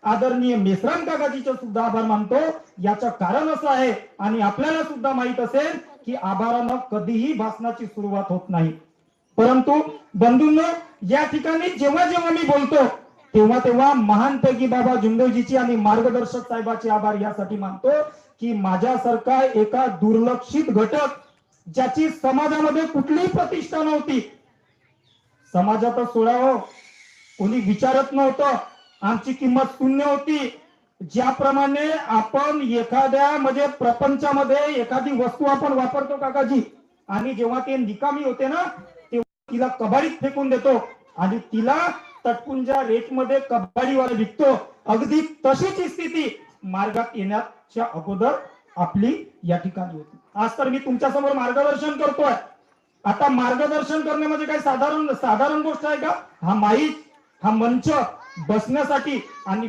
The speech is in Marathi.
आदरणीय मेश्राम काकाजीचे सुद्धा आभार मानतो। याचं कारण असं आहे आणि आपल्याला सुद्धा माहित असेल की आभारानं कधीही भाषणाची सुरुवात होत नाही, परंतु बंधूंनो या ठिकाणी जेव्हा जेव्हा मी बोलतो तेव्हा तेव्हा महानपैकी बाबा जुंगोजीची आणि मार्गदर्शक साहेबांचे आभार यासाठी मानतो की माझ्यासारखा एका दुर्लक्षित घटक ज्याची समाजामध्ये कुठलीही प्रतिष्ठा नव्हती, समाजातच सोडावं कोणी विचारत नव्हतं, आमची किंमत शून्य होती। ज्याप्रमाणे आपण एखाद्या म्हणजे प्रपंचामध्ये एखादी वस्तू आपण वापरतो काकाजी आणि जेव्हा ते निकामी होते ना तेव्हा तिला कबाडीत फेकून देतो आणि तिला तटपुंजा रेट मध्ये कबाडीवाला विकतो, अगदी तशीच स्थिती मार्गात येण्याच्या अगोदर आपली या ठिकाणी होती। आज तर मी तुमच्या समोर मार्गदर्शन करतोय। आता मार्गदर्शन करणे म्हणजे काय साधारण गोष्ट आहे का? हा माईक हा मंच बसण्यासाठी आणि